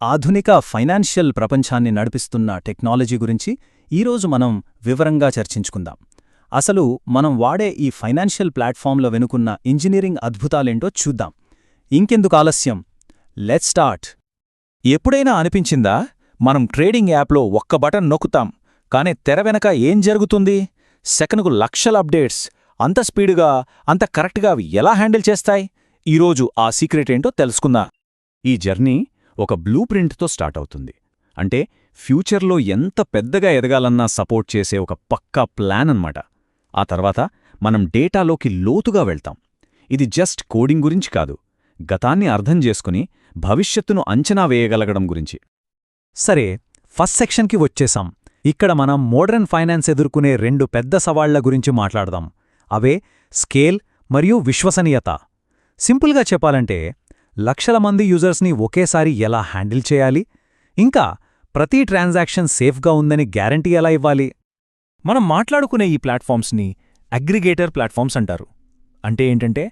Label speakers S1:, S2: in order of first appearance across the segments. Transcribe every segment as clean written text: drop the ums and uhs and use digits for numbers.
S1: ఆధునిక ఫైనాన్షియల్ ప్రపంచాన్ని నడిపిస్తున్న టెక్నాలజీ గురించి ఈరోజు మనం వివరంగా చర్చించుకుందాం. అసలు మనం వాడే ఈ ఫైనాన్షియల్ ప్లాట్ఫామ్ల వెనుకున్న ఇంజనీరింగ్ అద్భుతాలేంటో చూద్దాం. ఇంకెందుకు ఆలస్యం, లెట్స్ స్టార్ట్.
S2: ఎప్పుడైనా అనిపించిందా, మనం ట్రేడింగ్ యాప్లో ఒక్క బటన్ నొక్కుతాం, కానీ తెర వెనక ఏం జరుగుతుంది? సెకనుకు లక్షల అప్డేట్స్ అంత స్పీడుగా, అంత కరెక్ట్గా అవి ఎలా హ్యాండిల్ చేస్తాయి? ఈరోజు ఆ సీక్రెట్ ఏంటో తెలుసుకుందాం.
S3: ఈ జర్నీ ఒక బ్లూ ప్రింట్తో స్టార్ట్ అవుతుంది. అంటే ఫ్యూచర్లో ఎంత పెద్దగా ఎదగాలన్నా సపోర్ట్ చేసే ఒక పక్కా ప్లాన్ అన్నమాట. ఆ తర్వాత మనం డేటాలోకి లోతుగా వెళ్తాం. ఇది జస్ట్ కోడింగ్ గురించి కాదు, గతాన్ని అర్థం చేసుకుని భవిష్యత్తును అంచనా వేయగలగడం గురించి.
S2: సరే, ఫస్ట్ సెక్షన్కి వచ్చేసాం. ఇక్కడ మనం మోడర్న్ ఫైనాన్స్ ఎదుర్కొనే రెండు పెద్ద సవాళ్ల గురించి మాట్లాడదాం. అవే స్కేల్ మరియు విశ్వసనీయత. సింపుల్గా చెప్పాలంటే, లక్షల మంది యూజర్స్ని ఒకేసారి ఎలా హ్యాండిల్ చేయాలి, ఇంకా ప్రతి ట్రాన్సాక్షన్ సేఫ్గా ఉందని గ్యారంటీ ఎలా ఇవ్వాలి?
S1: మనం మాట్లాడుకునే ఈ ప్లాట్ఫామ్స్ని అగ్రిగేటర్ ప్లాట్ఫామ్స్ అంటారు. అంటే ఏంటంటే,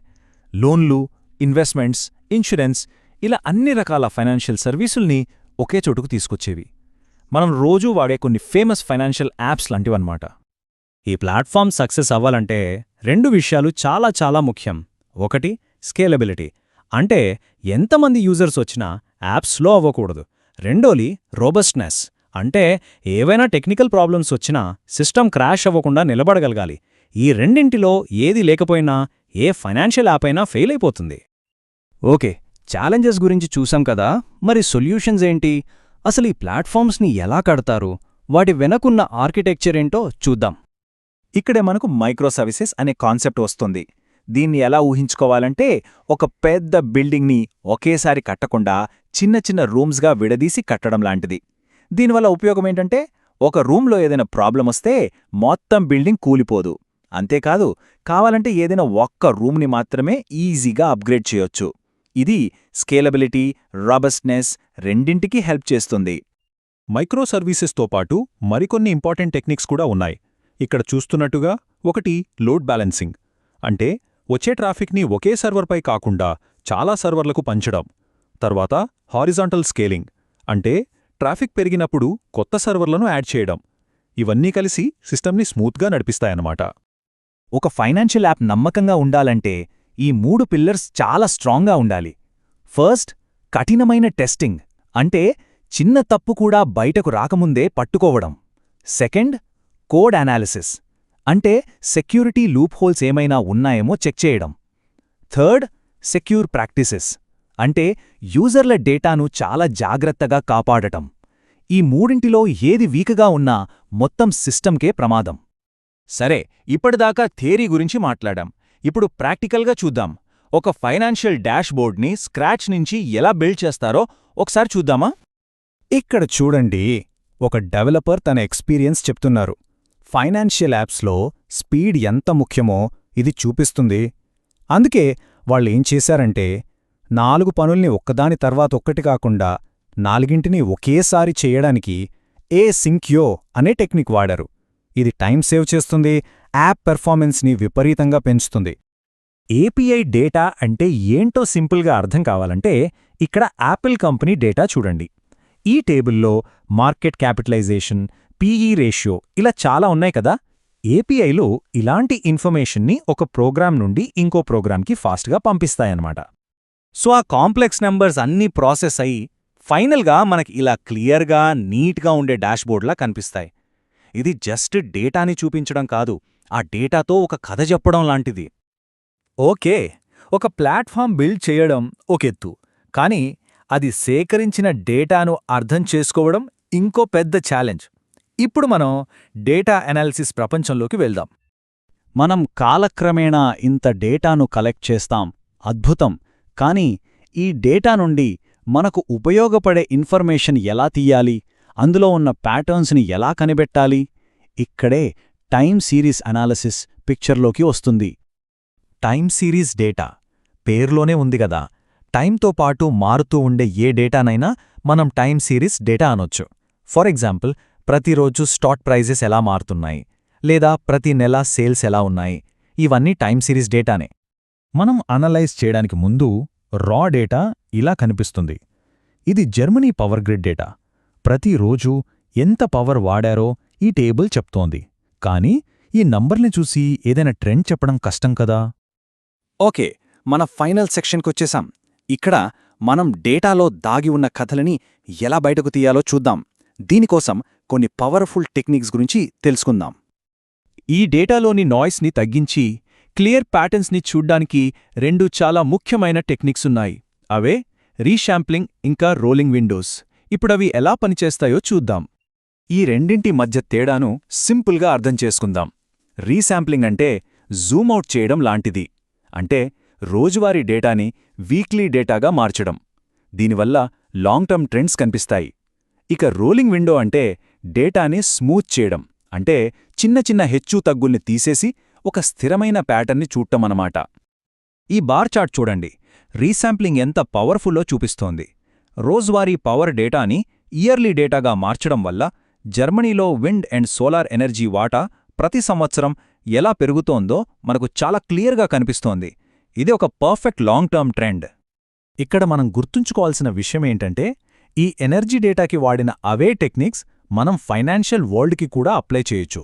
S1: లోన్లు, ఇన్వెస్ట్మెంట్స్, ఇన్సూరెన్స్, ఇలా అన్ని రకాల ఫైనాన్షియల్ సర్వీసుల్ని ఒకే చోటుకు తీసుకొచ్చేవి. మనం రోజూ వాడే కొన్ని ఫేమస్ ఫైనాన్షియల్ యాప్స్ లాంటివన్నమాట.
S2: ఈ ప్లాట్ఫామ్ సక్సెస్ అవ్వాలంటే రెండు విషయాలు చాలా ముఖ్యం. ఒకటి, స్కేలబిలిటీ. అంటే ఎంతమంది యూజర్స్ వచ్చినా యాప్ స్లో అవ్వకూడదు. రెండోది, రోబస్ట్నెస్. అంటే ఏవైనా టెక్నికల్ ప్రాబ్లమ్స్ వచ్చినా సిస్టమ్ క్రాష్ అవ్వకుండా నిలబడగలగాలి. ఈ రెండింటిలో ఏది లేకపోయినా ఏ ఫైనాన్షియల్ యాప్ అయినా ఫెయిల్ అయిపోతుంది.
S1: ఓకే, ఛాలెంజెస్ గురించి చూసాం కదా, మరి సొల్యూషన్స్ ఏంటి? అసలు ఈ ప్లాట్ఫామ్స్ని ఎలా కడతారు, వాటి వెనకున్న ఆర్కిటెక్చర్ ఏంటో చూద్దాం.
S2: ఇక్కడే మనకు మైక్రో సర్వీసెస్ అనే కాన్సెప్ట్ వస్తుంది. దీన్ని ఎలా ఊహించుకోవాలంటే, ఒక పెద్ద బిల్డింగ్ని ఒకేసారి కట్టకుండా చిన్న చిన్న రూమ్స్గా విడదీసి కట్టడం లాంటిది. దీనివల్ల ఉపయోగమేంటంటే, ఒక రూమ్లో ఏదైనా ప్రాబ్లం వస్తే మొత్తం బిల్డింగ్ కూలిపోదు. అంతేకాదు, కావాలంటే ఏదైనా ఒక్క రూమ్ని మాత్రమే ఈజీగా అప్గ్రేడ్ చేయొచ్చు. ఇది స్కేలబిలిటీ, రాబస్ట్నెస్ రెండింటికీ హెల్ప్ చేస్తుంది.
S3: మైక్రో సర్వీసెస్తో పాటు మరికొన్ని ఇంపార్టెంట్ టెక్నిక్స్ కూడా ఉన్నాయి. ఇక్కడ చూస్తున్నట్టుగా ఒకటి, లోడ్ బ్యాలెన్సింగ్. అంటే వచ్చే ట్రాఫిక్ని ఒకే సర్వర్పై కాకుండా చాలా సర్వర్లకు పంచడం. తర్వాత హారిజాంటల్ స్కేలింగ్. అంటే ట్రాఫిక్ పెరిగినప్పుడు కొత్త సర్వర్లను యాడ్ చేయడం. ఇవన్నీ కలిసి సిస్టమ్ని స్మూత్గా నడిపిస్తాయన్నమాట.
S2: ఒక ఫైనాన్షియల్ యాప్ నమ్మకంగా ఉండాలంటే ఈ 3 పిల్లర్స్ చాలా స్ట్రాంగ్గా ఉండాలి. ఫస్ట్, కఠినమైన టెస్టింగ్. అంటే చిన్న తప్పు కూడా బయటకు రాకముందే పట్టుకోవడం. Second, code analysis. అంటే సెక్యూరిటీ లూప్హోల్స్ ఏమైనా ఉన్నాయేమో చెక్ చేయడం. Third, secure practices. అంటే యూజర్ల డేటాను చాలా జాగ్రత్తగా కాపాడటం. ఈ మూడింటిలో ఏది వీక్గా ఉన్నా మొత్తం సిస్టమ్కే ప్రమాదం.
S1: సరే, ఇప్పటిదాకా థియరీ గురించి మాట్లాడాం. ఇప్పుడు ప్రాక్టికల్గా చూద్దాం. ఒక ఫైనాన్షియల్ డాష్బోర్డ్ని స్క్రాచ్ నుంచి ఎలా బిల్డ్ చేస్తారో ఒకసారి చూద్దామా?
S2: ఇక్కడ చూడండి, ఒక డెవలపర్ తన ఎక్స్పీరియన్స్ చెప్తున్నారు. ఫైనాన్షియల్ యాప్స్లో స్పీడ్ ఎంత ముఖ్యమో ఇది చూపిస్తుంది. అందుకే వాళ్ళేం చేశారంటే, 4 పనుల్ని ఒక్కదాని తర్వాత ఒక్కటి కాకుండా 4ంటిని ఒకేసారి చేయడానికి సింక్యో అనే టెక్నిక్ వాడారు. ఇది టైం సేవ్ చేస్తుంది, యాప్ పెర్ఫార్మెన్స్ని విపరీతంగా పెంచుతుంది. ఏపీఐ డేటా అంటే ఏంటో సింపుల్గా అర్థం కావాలంటే, ఇక్కడ యాపిల్ కంపెనీ డేటా చూడండి. ఈ టేబుల్లో మార్కెట్ క్యాపిటలైజేషన్, పీఈ రేషియో ఇలా చాలా ఉన్నాయి కదా. ఏపీఐలో ఇలాంటి ఇన్ఫర్మేషన్ని ఒక ప్రోగ్రామ్ నుండి ఇంకో ప్రోగ్రామ్కి ఫాస్ట్గా పంపిస్తాయన్నమాట.
S1: సో ఆ కాంప్లెక్స్ నెంబర్స్ అన్నీ ప్రాసెస్ అయ్యి ఫైనల్గా మనకి ఇలా క్లియర్గా, నీట్గా ఉండే డాష్బోర్డ్లా కనిపిస్తాయి. ఇది జస్ట్ డేటాని చూపించడం కాదు, ఆ డేటాతో ఒక కథ చెప్పడం లాంటిది.
S2: ఓకే, ఒక ప్లాట్ఫామ్ బిల్డ్ చేయడం ఒకెత్తు, కానీ అది సేకరించిన డేటాను అర్థం చేసుకోవడం ఇంకో పెద్ద ఛాలెంజ్. ఇప్పుడు మనం డేటా అనాలిసిస్ ప్రపంచంలోకి వెళ్దాం. మనం కాలక్రమేణా ఇంత డేటాను కలెక్ట్ చేస్తాం, అద్భుతం. కానీ ఈ డేటా నుండి మనకు ఉపయోగపడే ఇన్ఫర్మేషన్ ఎలా తీయాలి, అందులో ఉన్న ప్యాటర్న్స్ని ఎలా కనిపెట్టాలి? ఇక్కడే టైమ్ సిరీస్ అనాలిసిస్ పిక్చర్లోకి వస్తుంది. టైమ్ సిరీస్ డేటా పేర్లోనే ఉంది గదా. టైంతో పాటు మారుతూ ఉండే ఏ డేటానైనా మనం టైమ్ సిరీస్ డేటా అనొచ్చు. ఫర్ ఎగ్జాంపుల్, ప్రతిరోజు స్టాక్ ప్రైజెస్ ఎలా మారుతున్నాయి, లేదా ప్రతి నెల సేల్స్ ఎలా ఉన్నాయి, ఇవన్నీ టైమ్ సిరీస్ డేటానే. మనం అనలైజ్ చేయడానికి ముందు రా డేటా ఇలా కనిపిస్తుంది.
S3: ఇది జర్మనీ పవర్ గ్రిడ్ డేటా. ప్రతిరోజు ఎంత పవర్ వాడారో ఈ టేబుల్ చెప్తోంది. కానీ ఈ నంబర్ని చూసి ఏదైనా ట్రెండ్ చెప్పడం కష్టం కదా.
S2: ఓకే, మన ఫైనల్ సెక్షన్కొచ్చేసాం. ఇక్కడ మనం డేటాలో దాగి ఉన్న కథలని ఎలా బయటకు తీయాలో చూద్దాం. దీనికోసం కొన్ని పవర్ఫుల్ టెక్నిక్స్ గురించి తెలుసుకుందాం.
S1: ఈ డేటాలోని నాయిస్ని తగ్గించి క్లియర్ ప్యాటర్న్స్ని చూడ్డానికి 2 చాలా ముఖ్యమైన టెక్నిక్స్ ఉన్నాయి. అవే రీశాంప్లింగ్ ఇంకా రోలింగ్ విండోస్. ఇప్పుడవి ఎలా పనిచేస్తాయో చూద్దాం. ఈ రెండింటి మధ్య తేడాను సింపుల్గా అర్థం చేసుకుందాం. రీశాంప్లింగ్ అంటే జూమ్అవుట్ చేయడం లాంటిది. అంటే రోజువారీ డేటాని వీక్లీ డేటాగా మార్చడం. దీనివల్ల లాంగ్ టర్మ్ ట్రెండ్స్ కనిపిస్తాయి. ఇక రోలింగ్ విండో అంటే డేటాని స్మూత్ చేయడం. అంటే చిన్న చిన్న హెచ్చు తగ్గుల్ని తీసేసి ఒక స్థిరమైన ప్యాటర్న్ని చూడటమన్నమాట. ఈ బార్ చార్ట్ చూడండి, రీశాంప్లింగ్ ఎంత పవర్ఫుల్లో చూపిస్తోంది. రోజువారీ పవర్ డేటాని ఇయర్లీ డేటాగా మార్చడం వల్ల జర్మనీలో విండ్ అండ్ సోలార్ ఎనర్జీ వాటా ప్రతి సంవత్సరం ఎలా పెరుగుతోందో మనకు చాలా క్లియర్గా కనిపిస్తోంది. ఇది ఒక పర్ఫెక్ట్ లాంగ్ టర్మ్ ట్రెండ్. ఇక్కడ మనం గుర్తుంచుకోవాల్సిన విషయమేంటంటే, ఈ ఎనర్జీ డేటాకి వాడిన అవే టెక్నిక్స్ మనం ఫైనాన్షియల్ వరల్డ్కి కూడా అప్లై చేయొచ్చు.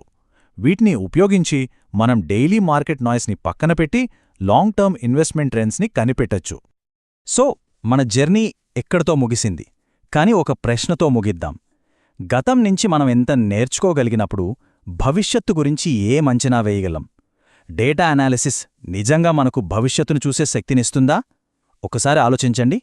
S1: వీటిని ఉపయోగించి మనం డైలీ మార్కెట్ నాయిస్ని పక్కన పెట్టి లాంగ్ టర్మ్ ఇన్వెస్ట్మెంట్ ట్రెండ్స్ని కనిపెట్టొచ్చు. సో మన జర్నీ ఎక్కడితో ముగిసింది, కానీ ఒక ప్రశ్నతో ముగిద్దాం. గతం నుంచి మనం ఎంత నేర్చుకోగలిగినప్పుడు భవిష్యత్తు గురించి ఏం అంచనా వేయగలం? డేటా అనాలిసిస్ నిజంగా మనకు భవిష్యత్తును చూసే శక్తినిస్తుందా? ఒకసారి ఆలోచించండి.